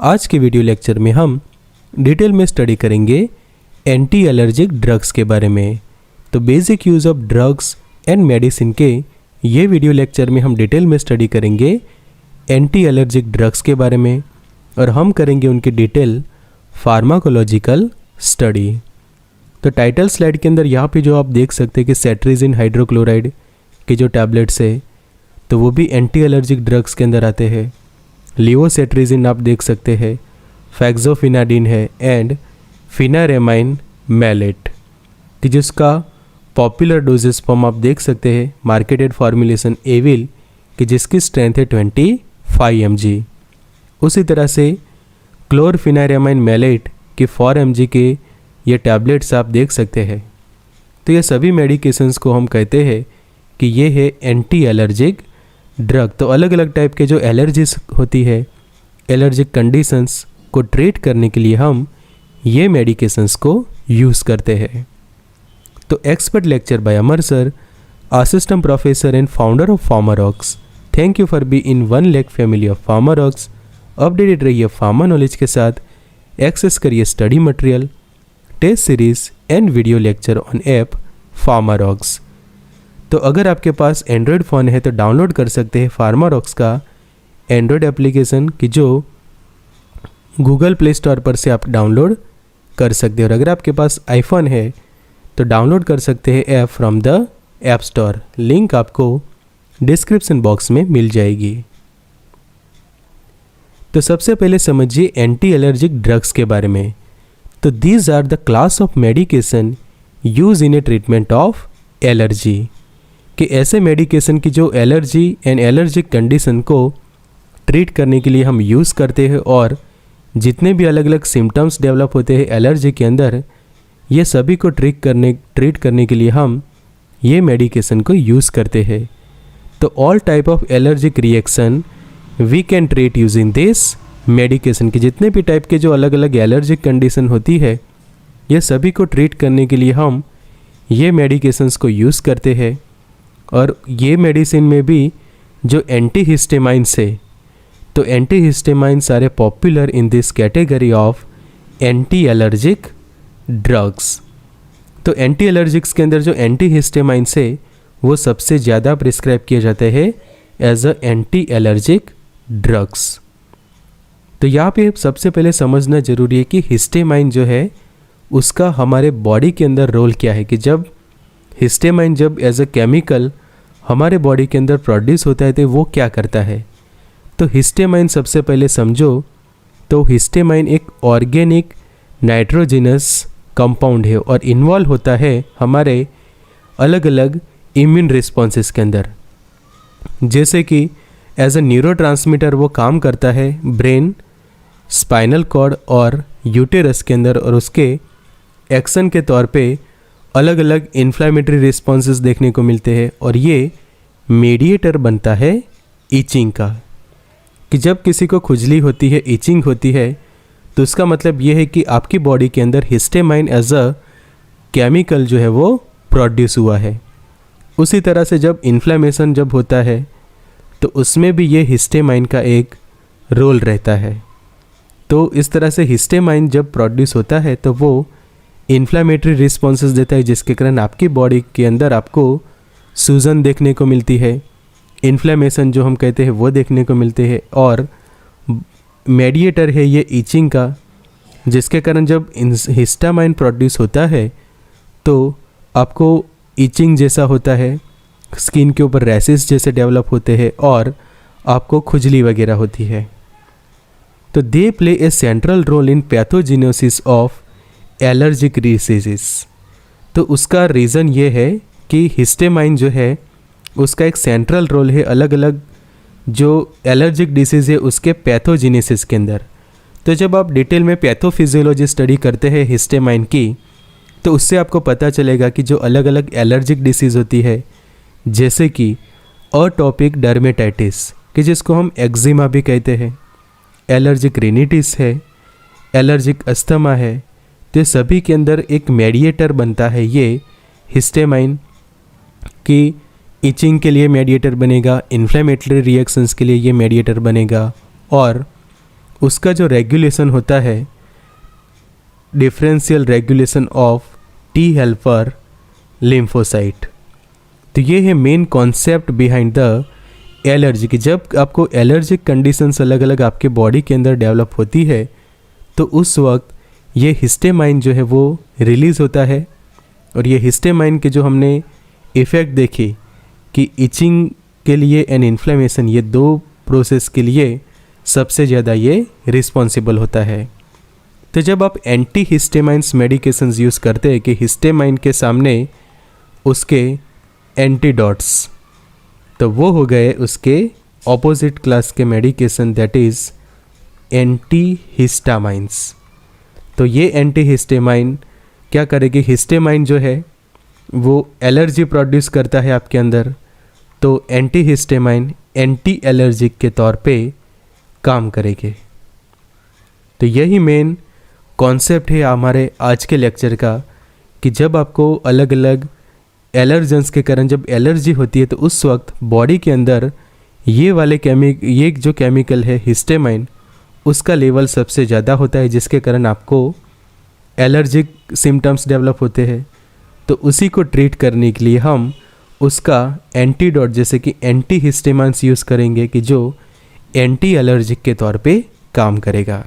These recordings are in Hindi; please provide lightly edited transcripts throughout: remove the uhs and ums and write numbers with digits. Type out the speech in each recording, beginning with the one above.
आज के वीडियो लेक्चर में हम डिटेल में स्टडी करेंगे एंटी एलर्जिक ड्रग्स के बारे में। तो basic use of drugs and medicine के ये वीडियो लेक्चर में हम डिटेल में स्टडी करेंगे एंटी एलर्जिक ड्रग्स के बारे में और हम करेंगे उनकी डिटेल फार्माकोलॉजिकल स्टडी। तो टाइटल स्लाइड के अंदर यहाँ पे जो आप देख सकते हैं कि सेट्रिजिन हाइड्रोक्लोराइड के जो टैबलेट्स है तो वो भी एंटी एलर्जिक ड्रग्स के अंदर आते हैं। लिवोसेट्रिजिन आप देख सकते हैं, फैक्सोफिनाडिन है एंड फिनारेमाइन मैलेट कि जिसका पॉपुलर डोजेस फॉर्म आप देख सकते हैं, मार्केटेड फॉर्मुलेशन एविल कि जिसकी स्ट्रेंथ है 25 mg। उसी तरह से क्लोरफिनारेमाइन मैलेट के 4 mg के ये टैबलेट्स आप देख सकते हैं। तो ये सभी मेडिकेशंस को हम कहते हैं कि ये है एंटी एलर्जिक ड्रग। तो अलग अलग टाइप के जो एलर्जीज होती है, एलर्जिक कंडीशंस को ट्रीट करने के लिए हम ये मेडिकेशंस को यूज़ करते हैं। तो expert lecture by Amar sir, assistant professor and founder of Pharmarox. Thank you for be in 1 lakh family of Pharmarox. Updated रहिए फार्मा नॉलेज के साथ, एक्सेस करिए study material, test series and video lecture on app Pharmarox. तो अगर आपके पास एंड्रॉयड फ़ोन है तो डाउनलोड कर सकते हैं फार्मारॉक्स का एंड्रॉयड एप्लीकेशन कि जो गूगल प्ले स्टोर पर से आप डाउनलोड कर सकते हैं। और अगर आपके पास आईफोन है तो डाउनलोड कर सकते हैं app from the app store. Link आपको डिस्क्रिप्शन बॉक्स में मिल जाएगी। तो सबसे पहले समझिए एंटी एलर्जिक ड्रग्स के बारे में। तो these are the class of medication use in a treatment of allergy कि ऐसे मेडिकेशन की जो एलर्जी एंड एलर्जिक कंडीशन को ट्रीट करने के लिए हम यूज़ करते हैं और जितने भी अलग अलग सिम्टम्स डेवलप होते हैं एलर्जी के अंदर, ये सभी को ट्रीट करने के लिए हम ये मेडिकेशन को यूज़ करते हैं। तो all type of allergic reaction we can treat using this medication कि जितने भी टाइप के जो अलग अलग एलर्जिक कंडीशन होती है ये सभी को ट्रीट करने के लिए हम ये मेडिकेशंस को यूज़ करते हैं। और ये मेडिसिन में भी जो एंटीहिस्टामाइन्स है तो antihistamines are a popular in this category of anti allergic drugs. तो एंटी एलर्जिक्स के अंदर जो एंटीहिस्टामाइन्स है वो सबसे ज़्यादा प्रिस्क्राइब किए जाते हैं as a anti allergic drugs. तो यहाँ पे सबसे पहले समझना ज़रूरी है कि हिस्टामाइन जो है उसका हमारे बॉडी के अंदर रोल क्या है कि जब हिस्टामाइन जब एज अ केमिकल हमारे बॉडी के अंदर प्रोड्यूस होता है तो वो क्या करता है। तो हिस्टामाइन सबसे पहले समझो तो हिस्टामाइन एक ऑर्गेनिक नाइट्रोजिनस कंपाउंड है और इन्वॉल्व होता है हमारे अलग अलग इम्यून रिस्पॉन्सेस के अंदर। जैसे कि एज अ न्यूरोट्रांसमीटर वो काम करता है ब्रेन, स्पाइनल कॉर्ड और यूटेरस के अंदर और उसके एक्शन के तौर पे अलग अलग इन्फ्लेमेटरी रिस्पॉन्सेस देखने को मिलते हैं। और ये मीडिएटर बनता है ईचिंग का कि जब किसी को खुजली होती है, ईचिंग होती है तो उसका मतलब ये है कि आपकी बॉडी के अंदर हिस्टामाइन एज अ केमिकल जो है वो प्रोड्यूस हुआ है। उसी तरह से जब इन्फ्लेमेशन जब होता है तो उसमें भी ये हिस्टामाइन का एक रोल रहता है। तो इस तरह से हिस्टामाइन जब प्रोड्यूस होता है तो वो इन्फ्लेमेटरी रिस्पॉन्सेस देता है जिसके कारण आपकी बॉडी के अंदर आपको सूजन देखने को मिलती है, इन्फ्लेमेशन जो हम कहते हैं वो देखने को मिलते हैं। और मेडिएटर है ये ईचिंग का जिसके कारण जब हिस्टामाइन प्रोड्यूस होता है तो आपको ईचिंग जैसा होता है, स्किन के ऊपर रैशेस जैसे डेवलप होते हैं और आपको खुजली वगैरह होती है। तो they play a central role in pathogenesis of allergic diseases. तो उसका रीज़न ये है कि हिस्टामाइन जो है उसका एक सेंट्रल रोल है अलग अलग जो एलर्जिक डिसीज़ है उसके पैथोजेनेसिस के अंदर। तो जब आप डिटेल में पैथोफिजियोलॉजी स्टडी करते हैं हिस्टामाइन की तो उससे आपको पता चलेगा कि जो अलग अलग एलर्जिक डिसीज़ होती है जैसे कि अटोपिक डर्मेटाइटिस कि जिसको हम एक्जिमा भी कहते हैं, एलर्जिक रिनिटिस है, एलर्जिक अस्थमा है, तो सभी के अंदर एक मेडिएटर बनता है ये हिस्टामाइन कि इचिंग के लिए मेडिएटर बनेगा, इन्फ्लेमेटरी रिएक्शंस के लिए ये मेडिएटर बनेगा और उसका जो रेगुलेशन होता है, differential regulation of T helper lymphocyte. तो ये है main concept behind the allergy कि जब आपको एलर्जिक कंडीशंस अलग अलग आपके बॉडी के अंदर डेवलप होती है तो उस वक्त ये हिस्टेमाइन जो है वो रिलीज़ होता है। और ये हिस्टेमाइन के जो हमने इफ़ेक्ट देखे कि इचिंग के लिए एंड इन्फ्लेमेशन, ये दो प्रोसेस के लिए सबसे ज़्यादा ये रिस्पॉन्सिबल होता है। तो जब आप एंटी हिस्टेमाइंस मेडिकेशंस यूज़ करते हैं कि हिस्टेमाइन के सामने उसके एंटीडॉट्स, तो वो हो गए उसके ऑपोजिट क्लास के मेडिकेशन, दैट इज़ एंटी हिस्टामाइंस। तो ये एंटी हिस्टेमाइन क्या करेगी, हिस्टेमाइन जो है वो एलर्जी प्रोड्यूस करता है आपके अंदर, तो एंटी हिस्टेमाइन एंटी एलर्जिक के तौर पे काम करेगी। तो यही मेन कॉन्सेप्ट है हमारे आज के लेक्चर का कि जब आपको अलग अलग एलर्जेंस के कारण जब एलर्जी होती है तो उस वक्त बॉडी के अंदर ये जो केमिकल है हिस्टेमाइन, उसका लेवल सबसे ज़्यादा होता है, जिसके कारण आपको एलर्जिक सिम्टम्स डेवलप होते हैं। तो उसी को ट्रीट करने के लिए हम उसका एंटीडोट जैसे कि एंटी हिस्टेमाइंस यूज़ करेंगे कि जो एंटी एलर्जिक के तौर पे काम करेगा।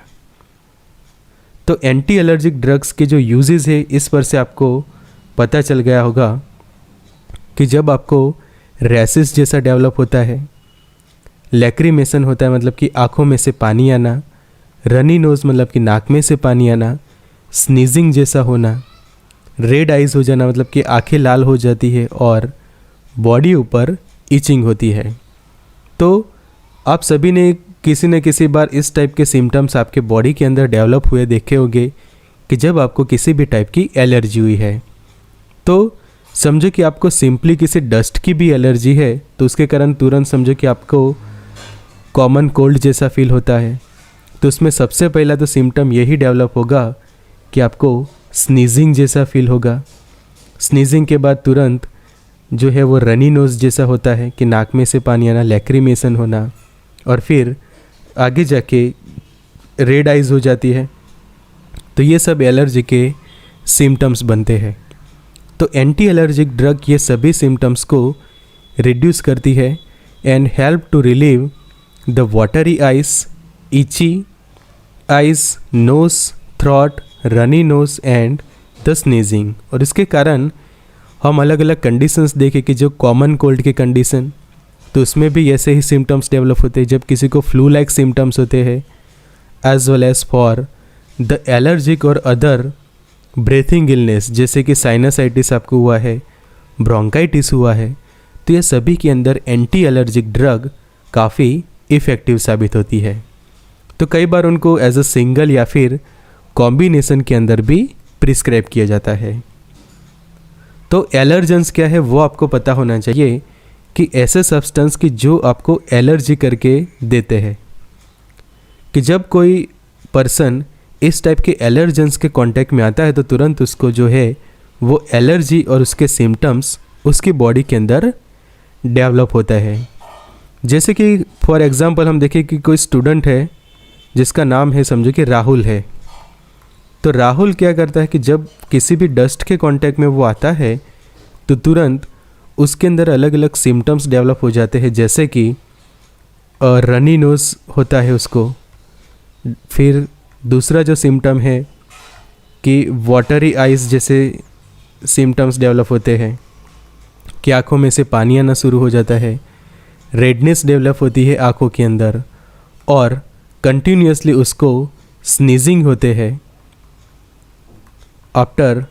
तो एंटी एलर्जिक ड्रग्स के जो यूजेस है इस पर से आपको पता चल गया होगा कि जब आपको रैशेस जैसा डेवलप होता है, लैक्रीमेशन होता है मतलब कि आँखों में से पानी आना, रनी नोज़ मतलब कि नाक में से पानी आना, स्नीजिंग जैसा होना, रेड आइज़ हो जाना मतलब कि आंखें लाल हो जाती है और बॉडी ऊपर इचिंग होती है। तो आप सभी ने किसी न किसी बार इस टाइप के सिम्टम्स आपके बॉडी के अंदर डेवलप हुए देखे होंगे कि जब आपको किसी भी टाइप की एलर्जी हुई है। तो समझो कि आपको सिंपली किसी डस्ट की भी एलर्जी है तो उसके कारण तुरंत समझो कि आपको कॉमन कोल्ड जैसा फील होता है। तो उसमें सबसे पहला तो सिम्टम यही डेवलप होगा कि आपको स्नीजिंग जैसा फील होगा। स्नीजिंग के बाद तुरंत जो है वो रनी नोज़ जैसा होता है कि नाक में से पानी आना, लैक्रीमेशन होना, और फिर आगे जाके रेड आइज़ हो जाती है। तो ये सब एलर्जी के सिम्टम्स बनते हैं। तो एंटी एलर्जिक ड्रग ये सभी सिम्टम्स को रिड्यूस करती है and help to relieve the watery eyes, itchy eyes, nose, throat, runny nose and the sneezing. और इसके कारण हम अलग अलग कंडीशंस देखें कि जो कॉमन कोल्ड के कंडीशन, तो उसमें भी ऐसे ही सिम्टम्स डेवलप होते हैं जब किसी को फ्लू लाइक सिम्टम्स होते हैं, as well as for the allergic और अदर ब्रीथिंग इलनेस जैसे कि साइनसाइटिस आपको हुआ है, ब्रोंकाइटिस हुआ है। तो ये सभी के अंदर एंटी एलर्जिक ड्रग काफ़ी इफ़ेक्टिव साबित होती है। तो कई बार उनको एज अ सिंगल या फिर कॉम्बिनेशन के अंदर भी प्रिस्क्राइब किया जाता है। तो एलर्जेंस क्या है वो आपको पता होना चाहिए कि ऐसे सब्सटेंस की जो आपको एलर्जी करके देते हैं, कि जब कोई पर्सन इस टाइप के एलर्जेंस के कांटेक्ट में आता है तो तुरंत उसको जो है वो एलर्जी और उसके सिम्टम्स उसकी बॉडी के अंदर डेवलप होता है। जैसे कि फॉर एग्जांपल हम देखें कि कोई स्टूडेंट है जिसका नाम है समझो कि राहुल है। तो राहुल क्या करता है कि जब किसी भी डस्ट के कांटेक्ट में वो आता है तो तुरंत उसके अंदर अलग अलग सिम्टम्स डेवलप हो जाते हैं, जैसे कि रनी नोज़ होता है उसको। फिर दूसरा जो सिम्टम है कि वाटरी आइज़ जैसे सिम्टम्स डेवलप होते हैं कि आँखों में से पानी आना शुरू हो जाता है, रेडनेस डेवलप होती है आँखों के अंदर और कंटिन्यूसली उसको स्नीजिंग होते हैं after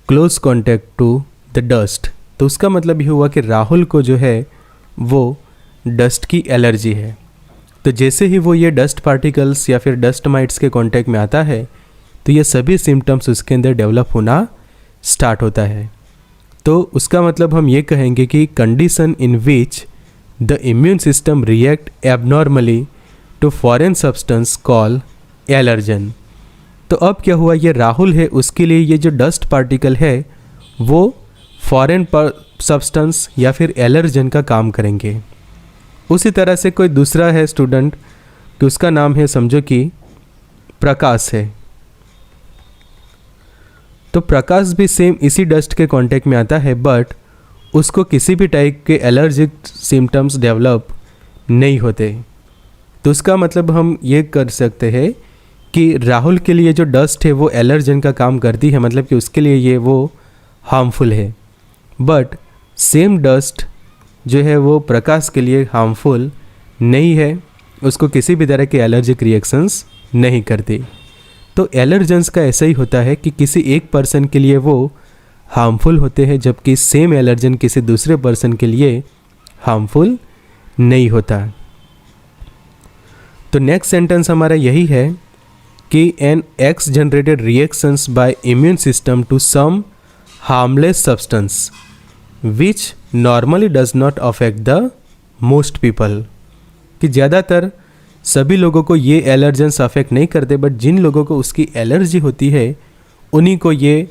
close contact to the dust. तो उसका मतलब ये हुआ कि राहुल को जो है वो डस्ट की एलर्जी है। तो जैसे ही वो ये डस्ट पार्टिकल्स या फिर डस्ट माइट्स के कांटेक्ट में आता है तो ये सभी सिम्टम्स उसके अंदर डेवलप होना स्टार्ट होता है। तो उसका मतलब हम ये कहेंगे कि condition in which the immune system react abnormally to foreign substance call allergen. तो अब क्या हुआ, ये राहुल है उसके लिए ये जो डस्ट पार्टिकल है वो फॉरेन सब्सटेंस या फिर एलर्जन का काम करेंगे। उसी तरह से कोई दूसरा है स्टूडेंट, कि उसका नाम है, समझो कि प्रकाश है। तो प्रकाश भी सेम इसी डस्ट के कांटेक्ट में आता है, बट उसको किसी भी टाइप के एलर्जिक सिम्टम्स डेवलप नहीं होते। तो उसका मतलब हम ये कर सकते हैं कि राहुल के लिए जो डस्ट है वो एलर्जन का काम करती है, मतलब कि उसके लिए ये वो हार्मफुल है। बट सेम डस्ट जो है वो प्रकाश के लिए हार्मफुल नहीं है, उसको किसी भी तरह के एलर्जिक रिएक्शंस नहीं करती। तो एलर्जेंस का ऐसा ही होता है कि किसी एक पर्सन के लिए वो हार्मफुल होते हैं, जबकि सेम एलर्जन किसी दूसरे पर्सन के लिए हार्मफुल नहीं होता। तो नेक्स्ट सेंटेंस हमारा यही है कि an exaggerated reactions by immune system to some harmless substance which normally does not affect the most people, कि ज़्यादातर सभी लोगों को ये एलर्जेंस अफेक्ट नहीं करते, बट जिन लोगों को उसकी एलर्जी होती है उन्हीं को ये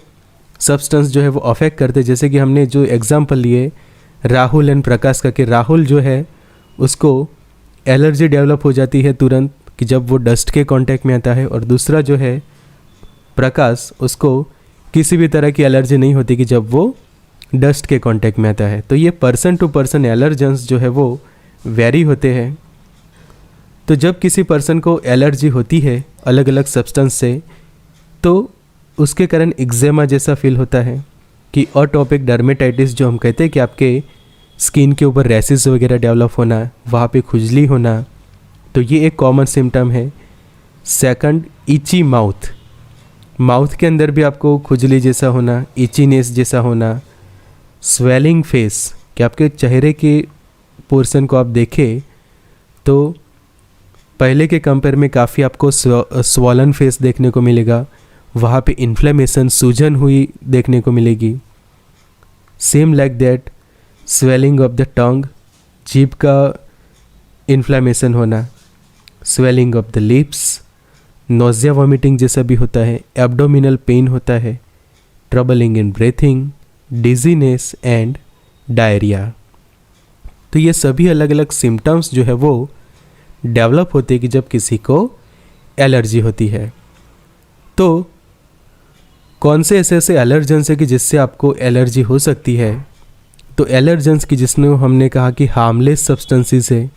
सब्सटेंस जो है वो अफेक्ट करते। जैसे कि हमने जो एग्जांपल लिए राहुल एंड प्रकाश का, कि राहुल जो है उसको एलर्जी डेवलप हो जाती है तुरंत कि जब वो डस्ट के कांटेक्ट में आता है, और दूसरा जो है प्रकाश, उसको किसी भी तरह की एलर्जी नहीं होती कि जब वो डस्ट के कांटेक्ट में आता है। तो ये पर्सन टू पर्सन एलर्जेंस जो है वो वेरी होते हैं। तो जब किसी पर्सन को एलर्जी होती है अलग अलग सब्सटेंस से, तो उसके कारण एक्जेमा जैसा फील होता है, कि अटोपिक डर्मेटाइटिस जो हम कहते हैं कि आपके स्किन के ऊपर रैसेस वगैरह डेवलप होना, वहाँ पे खुजली होना, तो ये एक कॉमन सिम्टम है। सेकंड, इची माउथ, माउथ के अंदर भी आपको खुजली जैसा होना, इचीनेस जैसा होना। स्वेलिंग फेस, कि आपके चेहरे के पोर्शन को आप देखें तो पहले के कंपेयर में काफ़ी आपको स्वॉलन फेस देखने को मिलेगा, वहाँ पे इन्फ्लेमेशन, सूजन हुई देखने को मिलेगी। Same like that swelling of the tongue, जीभ का इन्फ्लेमेशन होना। Swelling of the lips, nausea vomiting जैसा भी होता है। एब्डोमिनल पेन होता है। Troubling in breathing, dizziness and diarrhoea. तो ये सभी अलग अलग सिम्टम्स जो है वो डेवलप होते हैं कि जब किसी को एलर्जी होती है। तो कौन से ऐसे ऐसे एलर्जेंस है कि जिससे आपको एलर्जी हो सकती है? तो एलर्जेंस की जिसमें हमने कहा कि हार्मलेस सब्सटेंसेस है,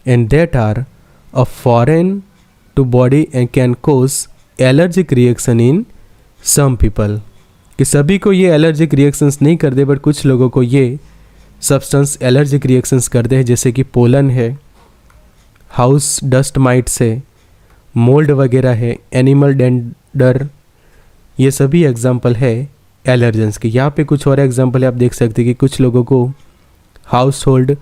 and that are a foreign to body and can cause allergic reaction in some people, कि सभी को ये एलर्जिक रिएक्शंस नहीं करते, बट कुछ लोगों को ये सब्सटेंस एलर्जिक रिएक्शंस करते हैं, जैसे कि पोलन है, हाउस डस्ट माइट्स है, मोल्ड वगैरह है, एनिमल डेंडर, ये सभी एग्जाम्पल है एलर्जेंस के। यहाँ पे कुछ और एग्जाम्पल है, आप देख सकते हैं कि कुछ लोगों को हाउस होल्ड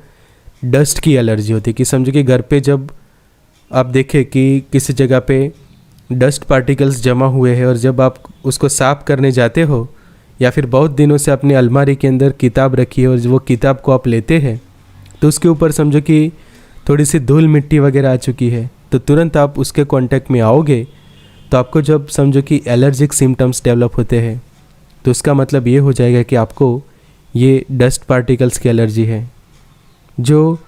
डस्ट की एलर्जी होती है, कि समझो कि घर पे जब आप देखें कि किसी जगह पे डस्ट पार्टिकल्स जमा हुए हैं, और जब आप उसको साफ करने जाते हो, या फिर बहुत दिनों से अपनी अलमारी के अंदर किताब रखी है और वो किताब को आप लेते हैं, तो उसके ऊपर समझो कि थोड़ी सी धूल मिट्टी वगैरह आ चुकी है, तो तुरंत आप उसके कांटेक्ट में आओगे, तो आपको जब समझो कि एलर्जिक सिम्टम्स डेवलप होते हैं, तो उसका मतलब ये हो जाएगा कि आपको ये डस्ट पार्टिकल्स की एलर्जी है। जो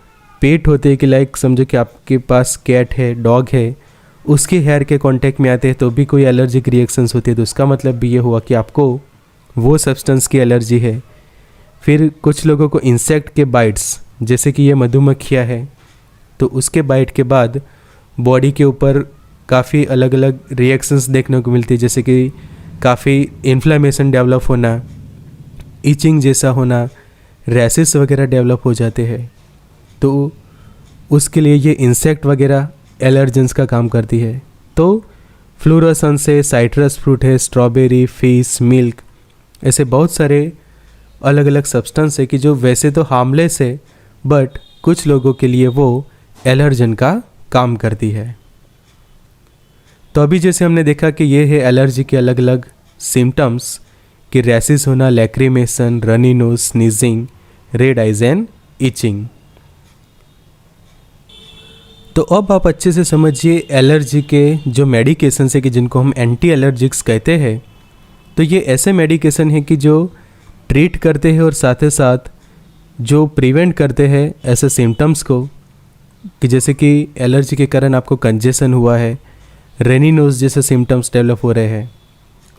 पेट होते हैं, कि लाइक समझो कि आपके पास कैट है, डॉग है, उसके हेयर के कांटेक्ट में आते हैं तो भी कोई एलर्जिक रिएक्शंस होती है, तो उसका मतलब भी ये हुआ कि आपको वो सब्सटेंस की एलर्जी है। फिर कुछ लोगों को इंसेक्ट के बाइट्स, जैसे कि ये मधुमक्खियाँ है, तो उसके बाइट के बाद बॉडी के ऊपर काफ़ी अलग अलग रिएक्शंस देखने को मिलती है, जैसे कि काफ़ी इन्फ्लेमेशन डेवलप होना, इचिंग जैसा होना, रैसेस वगैरह डेवलप हो जाते हैं। तो उसके लिए ये इंसेक्ट वगैरह एलर्जेंस का काम करती है। तो फ्लोरोसेंस है, साइट्रस फ्रूट है, स्ट्रॉबेरी, फिश, मिल्क, ऐसे बहुत सारे अलग अलग सब्सटेंस है कि जो वैसे तो हार्मलेस है, बट कुछ लोगों के लिए वो एलर्जन का काम करती है। तो अभी जैसे हमने देखा कि ये है एलर्जी के अलग अलग सिम्टम्स, कि रैसेस होना, lacrimation, runny nose, sneezing, red eyes and itching. तो अब आप अच्छे से समझिए एलर्जी के जो मेडिकेशन है कि जिनको हम एंटी एलर्जिक्स कहते हैं। तो ये ऐसे मेडिकेशन हैं कि जो ट्रीट करते हैं और साथ ही साथ जो प्रिवेंट करते हैं ऐसे सिम्टम्स को, कि जैसे कि एलर्जी के कारण आपको कंजेशन हुआ है, रनी नोज जैसे सिम्टम्स डेवलप हो रहे हैं,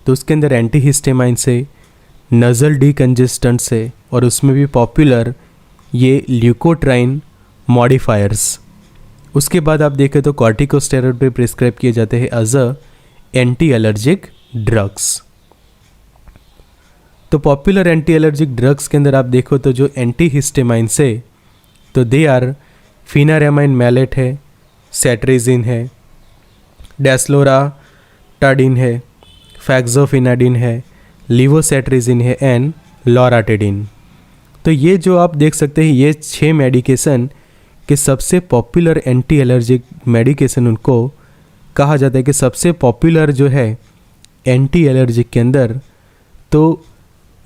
तो उसके अंदर एंटीहिस्टामाइन से, नज़ल डीकंजेस्टेंट से, और उसमें भी पॉपुलर ये ल्यूकोट्राइन मॉडिफायर्स। उसके बाद आप देखें तो कॉर्टिकोस्टेरॉइड भी प्रिस्क्राइब किए जाते हैं as a anti allergic drugs. तो पॉपुलर एंटी एलर्जिक ड्रग्स के अंदर आप देखो तो जो एंटीहिस्टामाइन से, तो दे आर फिनारेमाइन मैलेट है, सेट्रेजिन है, डेस्लोराटाडिन है, फैक्सोफिनाडिन है, लीवोसेट्रेजिन है एंड लॉराटेडिन। तो ये जो आप देख सकते हैं ये 6 मेडिकेशन के सबसे पॉपुलर एंटी एलर्जिक मेडिकेशन उनको कहा जाता है कि सबसे पॉपुलर जो है एंटी एलर्जिक के अंदर, तो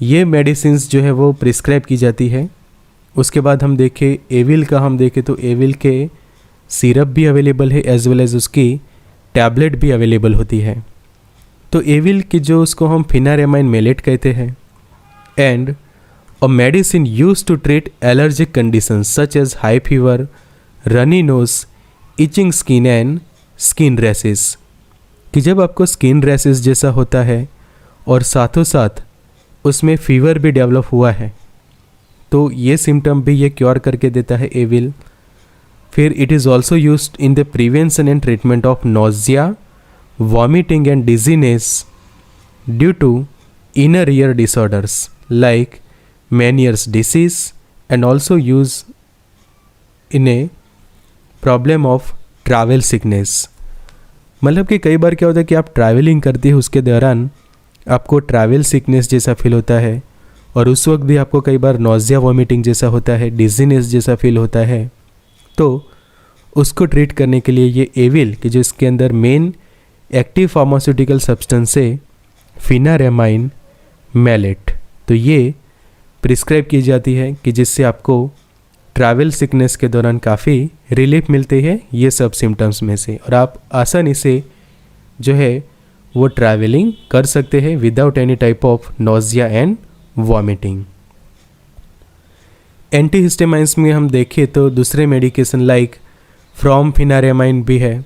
ये मेडिसिन्स जो है वो प्रिस्क्राइब की जाती है। उसके बाद हम देखें एविल का, हम देखें तो एविल के सिरप भी अवेलेबल है एज वेल एज उसकी टैबलेट भी अवेलेबल होती है। तो एविल की जो उसको हम फिनारेमाइन मेलेट कहते हैं, and a medicine use to treat allergic conditions such as hay fever, runny nose, itching skin and skin rashes. कि जब आपको स्किन रैसेस जैसा होता है और साथों साथ उसमें फीवर भी डेवलप हुआ है, तो ये सिम्टम भी ये क्योर करके देता है एविल। फिर it is also used in the prevention and treatment of nausea, vomiting and dizziness due to inner ear disorders like Meniere's disease, and also use in a problem of travel sickness। मतलब कि कई बार क्या होता है कि आप ट्रैवलिंग करते हैं, उसके दौरान आपको ट्रैवल सिकनेस जैसा फील होता है, और उस वक्त भी आपको कई बार नोजिया वॉमिटिंग जैसा होता है, डिजीनेस जैसा फील होता है। तो उसको ट्रीट करने के लिए ये एविल कि जो इसके अंदर मेन एक्टिव फार्मास्यूटिकल सब्सटेंस है फिनारेमाइन मैलेट, तो ये प्रिस्क्राइब की जाती है कि जिससे आपको ट्रैवल सिकनेस के दौरान काफ़ी रिलीफ मिलती है ये सब सिम्टम्स में से, और आप आसानी से जो है वो ट्रैवलिंग कर सकते हैं without any type of nausea and vomiting. Antihistamines में हम देखें तो दूसरे मेडिकेशन लाइक फ्रॉमफिनारेमाइन भी है,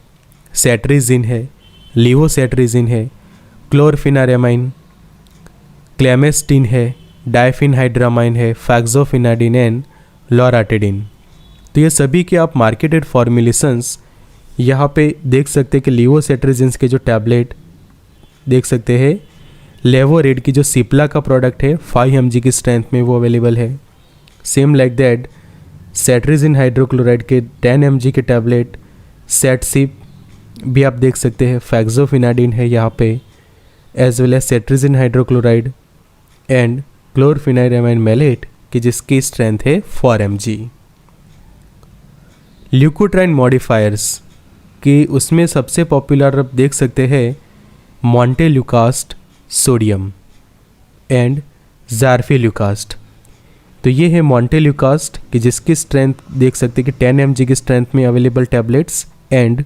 सेट्रेजिन है, लीवोसेट्रेजिन है, क्लोरफिनारेमाइन, क्लेमेस्टिन है, डाइफिनहाइड्रामाइन है, फैक्सोफिनाडिन एंड लॉराटेडिन। तो ये सभी के आप मार्केटेड फॉर्मुलेशंस यहाँ पे देख सकते हैं कि लीवोसेट्रेजिन्स के जो टैबलेट देख सकते हैं, लेवोरेड की जो सिप्ला का प्रोडक्ट है 5 mg की स्ट्रेंथ में वो अवेलेबल है। सेम लाइक दैट सेट्रेजिन हाइड्रोक्लोराइड के 10 mg के टैबलेट सेटसिप भी आप देख सकते हैं, फैक्सोफिनाडिन है यहाँ पे, as well as cetirizine hydrochloride and chlorpheniramine maleate कि जिसकी स्ट्रेंथ है 4 mg। ल्यूकोट्राइन मॉडिफायर्स कि उसमें सबसे पॉपुलर आप देख सकते हैं मॉन्टेल्यूकास्ट सोडियम एंड ज़ारफिल्यूकास्ट। तो ये है मॉन्टेल्यूकास्ट कि जिसकी स्ट्रेंथ देख सकते हैं कि 10 mg की स्ट्रेंथ में अवेलेबल टैबलेट्स, एंड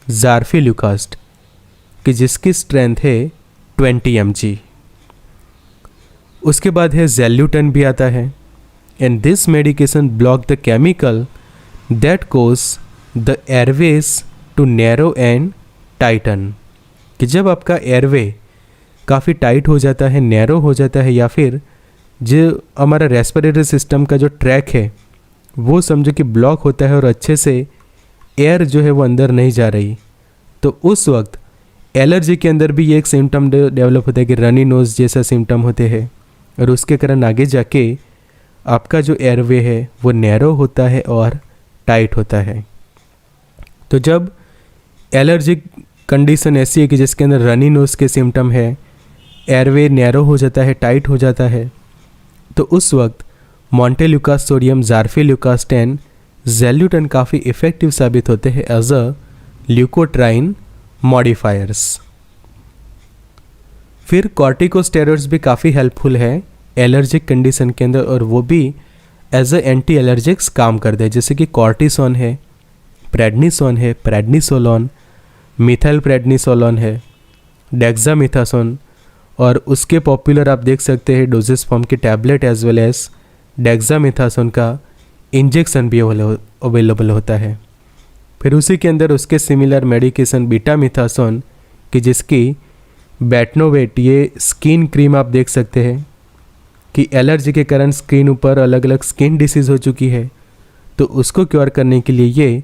ज़ारफिल्यूकास्ट कि जिसकी स्ट्रेंथ है 20 mg। उसके बाद है ज़ेल्यूटन भी आता है, and this medication block the chemical that cause the airways to narrow and tighten. कि जब आपका एयरवे काफ़ी टाइट हो जाता है, नैरो हो जाता है, या फिर जो हमारा रेस्पिरेटरी सिस्टम का जो ट्रैक है वो समझो कि ब्लॉक होता है और अच्छे से एयर जो है वो अंदर नहीं जा रही, तो उस वक्त एलर्जी के अंदर भी ये एक सिम्टम डेवलप होता है कि रनी नोज जैसा सिम्टम होते हैं, और उसके कारण आगे जाके आपका जो एयरवे है वो नैरो होता है और टाइट होता है। तो जब एलर्जिक कंडीशन ऐसी है कि जिसके अंदर रनी नोज के सिम्टम है, एयरवे नैरो हो जाता है, टाइट हो जाता है, तो उस वक्त मॉन्टेल्यूकास्ट सोडियम, ज़ारफिल्यूकास्ट एंड ज़ेल्यूटन काफ़ी इफ़ेक्टिव साबित होते हैं एज अ ल्यूकोट्राइन मॉडिफायर्स। फिर कॉर्टिकोस्टेरॉइड्स भी काफ़ी हेल्पफुल है एलर्जिक कंडीशन के अंदर, और वो भी एज अ एंटी एलर्जिक्स काम करते हैं, जैसे कि कॉर्टिसोन है, प्रेडनिसोन है, प्रेडनिसोलोन, मिथाइल प्रेडनिसोलोन है, डेक्सामिथासोन, और उसके पॉपुलर आप देख सकते हैं डोजेस फॉर्म के tablet as well as dexamethasone का इंजेक्शन भी अवेलेबल होता है। फिर उसी के अंदर उसके सिमिलर मेडिकेशन बीटामिथासोन कि जिसकी बेटनोवेट, ये स्किन क्रीम आप देख सकते हैं कि एलर्जी के कारण स्किन ऊपर अलग अलग स्किन डिसीज़ हो चुकी है, तो उसको क्योर करने के लिए ये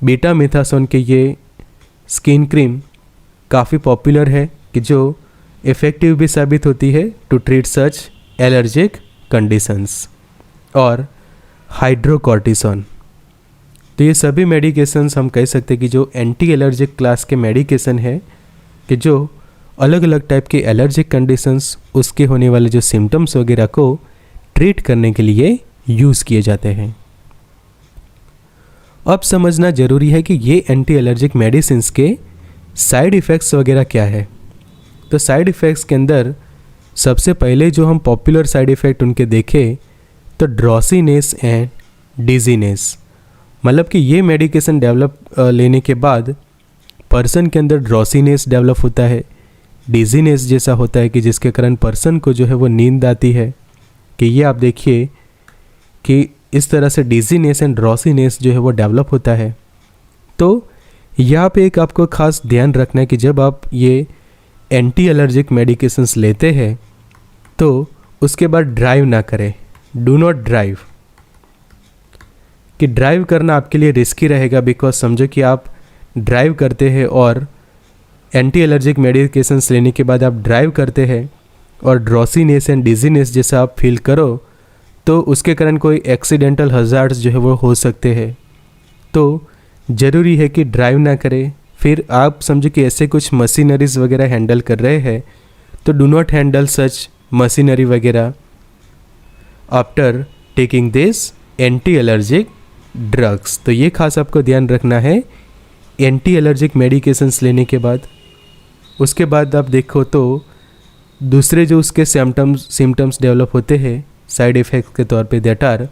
बीटामिथासोन के ये स्किन क्रीम काफ़ी पॉपुलर है कि जो इफ़ेक्टिव भी साबित होती है to treat such allergic conditions. और हाइड्रोकॉर्टिसोन, तो ये सभी मेडिकेशंस हम कह सकते हैं कि जो एंटी एलर्जिक क्लास के मेडिकेशन है कि जो अलग अलग टाइप के एलर्जिक कंडीशंस, उसके होने वाले जो सिम्टम्स वगैरह को ट्रीट करने के लिए यूज़ किए जाते हैं। अब समझना ज़रूरी है कि ये एंटी एलर्जिक मेडिसिन्स के साइड इफ़ेक्ट्स वगैरह क्या है। तो साइड इफ़ेक्ट्स के अंदर सबसे पहले जो हम पॉपुलर साइड इफ़ेक्ट उनके देखें तो ड्रॉसीनेस एंड डिजीनेस, मतलब कि ये मेडिकेशन लेने के बाद पर्सन के अंदर ड्रॉसीनेस डेवलप होता है, डिजीनेस जैसा होता है कि जिसके कारण पर्सन को जो है वो नींद आती है। कि ये आप देखिए कि इस तरह से डिजीनेस एंड ड्रॉसीनेस जो है वो डेवलप होता है। तो यहाँ पे एक आपको खास ध्यान रखना है कि जब आप ये एंटी एलर्जिक मेडिकेशंस लेते हैं तो उसके बाद ड्राइव ना करें, डू नॉट ड्राइव। कि ड्राइव करना आपके लिए रिस्की रहेगा, बिकॉज समझो कि आप ड्राइव करते हैं और एंटी एलर्जिक मेडिकेशंस लेने के बाद आप ड्राइव करते हैं और ड्रॉसीनेस एंड डिजीनेस जैसा आप फील करो तो उसके कारण कोई एक्सीडेंटल हज़ार्ड्स जो है वो हो सकते हैं। तो ज़रूरी है कि ड्राइव ना करें। फिर आप समझो कि ऐसे कुछ मशीनरीज वगैरह हैंडल कर रहे हैं तो do not handle such machinery वगैरह after taking this anti allergic drugs. तो ये खास आपको ध्यान रखना है एंटी एलर्जिक मेडिकेशंस लेने के बाद। उसके बाद आप देखो तो दूसरे जो उसके सिम्टम्स डेवलप होते हैं साइड इफ़ेक्ट के तौर पे, दैट आर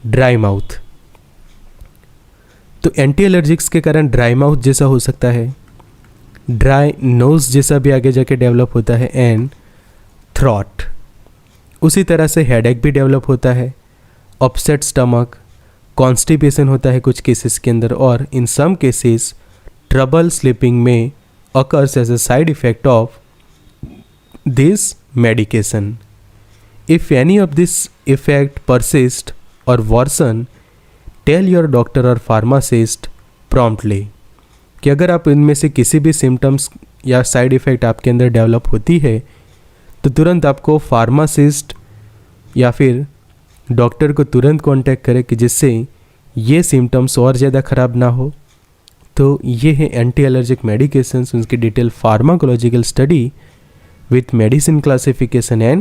ड्राई माउथ। तो एंटी एलर्जिक्स के कारण ड्राई माउथ जैसा हो सकता है, ड्राई नोज जैसा भी आगे जाके डेवलप होता है, एंड थ्रॉट। उसी तरह से हेडेक भी डेवलप होता है, अपसेट स्टमक, कॉन्स्टिपेशन होता है कुछ केसेस के अंदर, और इन सम केसेस ट्रबल स्लीपिंग में occurs as a side effect of this medication. If any of this effect persist or worsen, tell your doctor or pharmacist promptly. कि अगर आप इनमें से किसी भी सिम्टम्स या साइड इफ़ेक्ट आपके अंदर डेवलप होती है तो तुरंत आपको फार्मासिस्ट या फिर डॉक्टर को तुरंत कांटेक्ट करें कि जिससे ये सिम्टम्स और ज़्यादा ख़राब ना हो। तो ये है एंटी एलर्जिक मेडिकेशंस, उनकी detail pharmacological study with medicine classification and